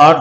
8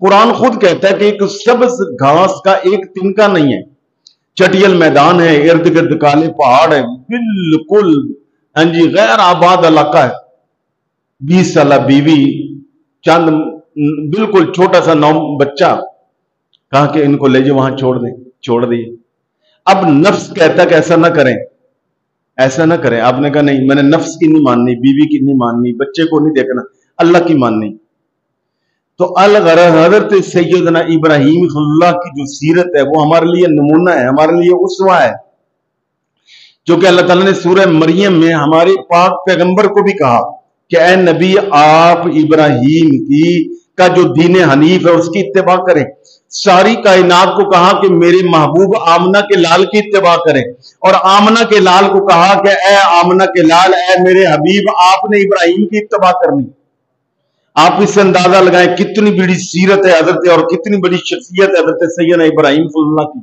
قرآن خود کہتا ہے کہ ایک سبز گھاس کا ایک تنکا نہیں ہے، چٹیل میدان ہے، ارد گرد کالے پہاڑ ہے، بالکل ہاں جی غیر آباد علاقہ ہے، 20 سالہ بیوی، چند بالکل چھوٹا سا بچہ، کہا کہ ان کو لے جاؤ وہاں چھوڑ دیے۔ اب نفس کہتا ہے کہ ایسا نہ کریں، ایسا نہ کریں۔ آپ نے کہا نہیں، میں نے نفس کی نہیں ماننی، بیوی کی نہیں ماننی، بچے کو نہیں دیکھنا، اللہ کی ماننی۔ تو حضرت سیدنا ابراہیم صلی اللہ کی جو سیرت ہے وہ ہمارے لیے نمونہ ہے، ہمارے لیے اسوہ ہے، جو کہ اللہ تعالیٰ نے سورہ مریم میں ہمارے پاک پیغمبر کو بھی کہا کہ اے نبی آپ ابراہیم کا جو دین حنیف ہے اس کی اتباع کریں۔ ساری کائنات کو کہا کہ میرے محبوب آمنہ کے لال کی اتباع کریں، اور آمنہ کے لال کو کہا کہ اے آمنہ کے لال، اے میرے حبیب آپ نے ابراہیم کی اتباع کرنی۔ آپ اس سے اندازہ لگائیں کتنی بڑی سیرت ہے حضرت اور کتنی بڑی شخصیت ہے حضرت سیدنا ابراہیم صلی اللہ کی۔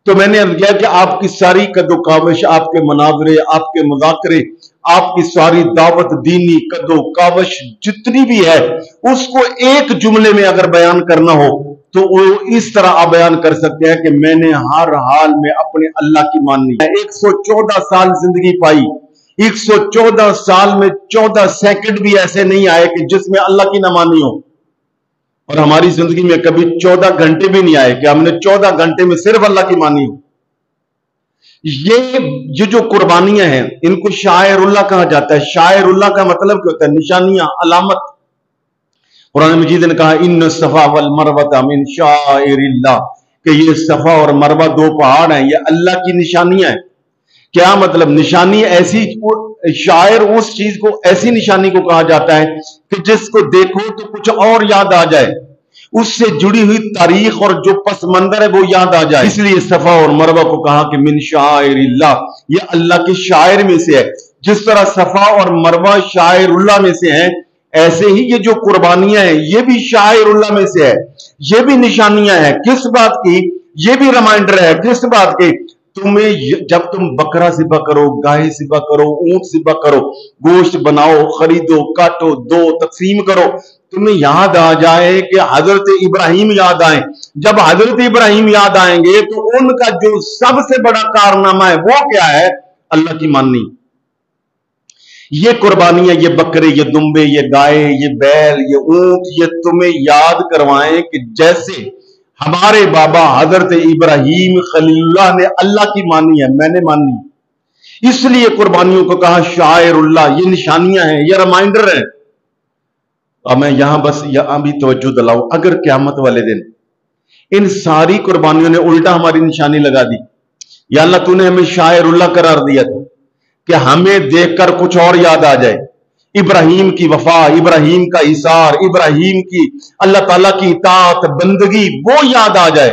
تو میں نے عرض کیا کہ آپ کی ساری قد و کاوش، آپ کے مناظرے، آپ کے مذاکرے، آپ کی ساری دعوت دینی قد و کاوش جتنی بھی ہے، اس کو ایک جملے میں اگر بیان کرنا ہو تو وہ اس طرح آپ بیان کر سکتے ہیں کہ میں نے ہر حال میں اپنے اللہ کی ماننی ہے۔ 114 سال زندگی پائی، 114 سال میں 14 سیکنڈ بھی ایسے نہیں آئے کہ جس میں اللہ کی نہ مانی ہو، اور ہماری زندگی میں کبھی 14 گھنٹے بھی نہیں آئے کہ ہم نے 14 گھنٹے میں صرف اللہ کی مانی ہو۔ یہ جو قربانیاں ہیں ان کو شاعر اللہ کہا جاتا ہے۔ شاعر اللہ کا مطلب کیا ہوتا ہے؟ نشانیاں، علامت۔ قرآن مجید نے کہا ان الصفا والمروہ من شعائر اللہ، کہ یہ صفا اور مروہ دو پہاڑ ہیں، یہ اللہ کی نشانیاں ہیں۔ کیا مطلب؟ نشانی ایسی، شاعر اس چیز کو، ایسی نشانی کو کہا جاتا ہے کہ جس کو دیکھو تو کچھ اور یاد آ جائے، اس سے جڑی ہوئی تاریخ اور جو پس منظر ہے وہ یاد آ جائے۔ اس لیے صفا اور مروہ کو کہا کہ من شعائر اللہ، یہ اللہ کے شاعر میں سے ہے۔ جس طرح صفا اور مروہ شاعر اللہ میں سے ہیں، ایسے ہی یہ جو قربانیاں ہیں یہ بھی شاعر اللہ میں سے ہے، یہ بھی نشانیاں ہیں۔ کس بات کی؟ یہ بھی ریمائنڈر ہے کس بات کی؟ تمہیں جب تم بکرا ذبح کرو، گائے ذبح کرو، اونٹ ذبح کرو، گوشت بناؤ، خریدو، کاٹو، دو، تقسیم کرو، تمہیں یاد آ جائے کہ حضرت ابراہیم یاد آئیں۔ جب حضرت ابراہیم یاد آئیں گے تو ان کا جو سب سے بڑا کارنامہ ہے وہ کیا ہے؟ اللہ کی ماننی۔ یہ قربانیاں، یہ بکرے، یہ دمبے، یہ گائے، یہ بیل، یہ اونٹ، یہ تمہیں یاد کروائیں کہ جیسے ہمارے بابا حضرت ابراہیم خلیل اللہ نے اللہ کی مانی ہے، میں نے مانی۔ اس لیے قربانیوں کو کہا شاعر اللہ، یہ نشانیاں ہیں، یہ ریمائنڈر ہیں۔ اب میں یہاں بس بھی توجہ دلاؤں، اگر قیامت والے دن ان ساری قربانیوں نے الٹا ہماری نشانی لگا دی، یا اللہ تو نے ہمیں شاعر اللہ قرار دیا تھا کہ ہمیں دیکھ کر کچھ اور یاد آ جائے، ابراہیم کی وفا، ابراہیم کا ایثار، ابراہیم کی اللہ تعالیٰ کی اطاعت بندگی وہ یاد آ جائے،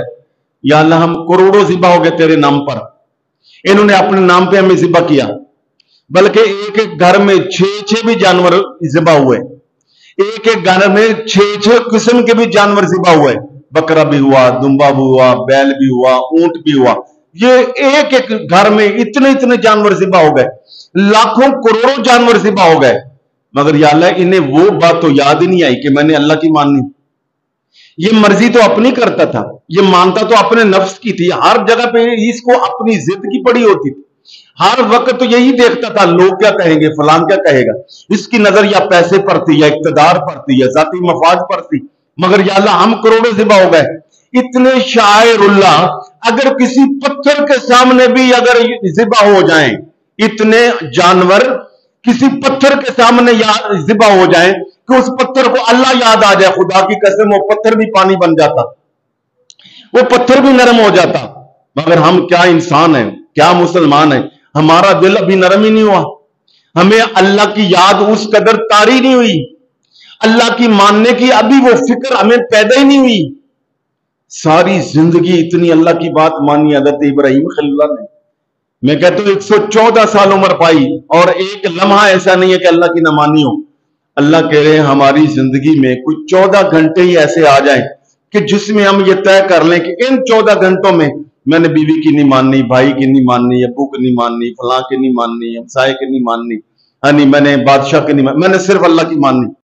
یا اللہ ہم کروڑوں ذبح ہو گئے تیرے نام پر، انہوں نے اپنے نام پہ ہمیں ذبح کیا، بلکہ ایک ایک گھر میں 6 بھی جانور ذبح ہوئے، ایک ایک گھر میں 6 قسم کے بھی جانور ذبح ہوئے، بکرا بھی ہوا، دمبا بھی ہوا، بیل بھی ہوا، اونٹ بھی ہوا، یہ ایک ایک گھر میں اتنے جانور ذبح ہو گئے، لاکھوں کروڑوں جانور ذبح ہو گئے، مگر یا اللہ انہیں وہ بات تو یاد ہی نہیں آئی کہ میں نے اللہ کی ماننی۔ یہ مرضی تو اپنی کرتا تھا، یہ مانتا تو اپنے نفس کی تھی، ہر جگہ پہ اس کو اپنی ضد کی پڑی ہوتی تھی، ہر وقت تو یہی دیکھتا تھا لوگ کیا کہیں گے، فلان کیا کہے گا، اس کی نظر یا پیسے پر تھی، یا اقتدار پر تھی، یا ذاتی مفاد پر تھی، مگر یا اللہ ہم کروڑوں ذبح ہو گئے۔ اتنے شاعر اللہ اگر کسی پتھر کے سامنے بھی اگر ذبح ہو جائیں، اتنے جانور کسی پتھر کے سامنے ذبح ہو جائیں کہ اس پتھر کو اللہ یاد آ جائے، خدا کی قسم وہ پتھر بھی پانی بن جاتا، وہ پتھر بھی نرم ہو جاتا، مگر ہم کیا انسان ہیں، کیا مسلمان ہیں، ہمارا دل ابھی نرم ہی نہیں ہوا، ہمیں اللہ کی یاد اس قدر طاری نہیں ہوئی، اللہ کی ماننے کی ابھی وہ فکر ہمیں پیدا ہی نہیں ہوئی۔ ساری زندگی اتنی اللہ کی بات مانی حضرت ابراہیم خلیل اللہ نے، میں کہتا ہوں 114 سال عمر پائی اور ایک لمحہ ایسا نہیں ہے کہ اللہ کی نہ مانی ہو۔ اللہ کہہ رہے ہیں ہماری زندگی میں کوئی 14 گھنٹے ہی ایسے آ جائیں کہ جس میں ہم یہ طے کر لیں کہ ان 14 گھنٹوں میں میں نے بیوی کی نہیں ماننی، بھائی کی نہیں ماننی، ابو کی نہیں ماننی، فلاں کی نہیں ماننی، ہمسائے کی نہیں ماننی، میں نے بادشاہ کی نہیں ماننی، میں نے صرف اللہ کی ماننی۔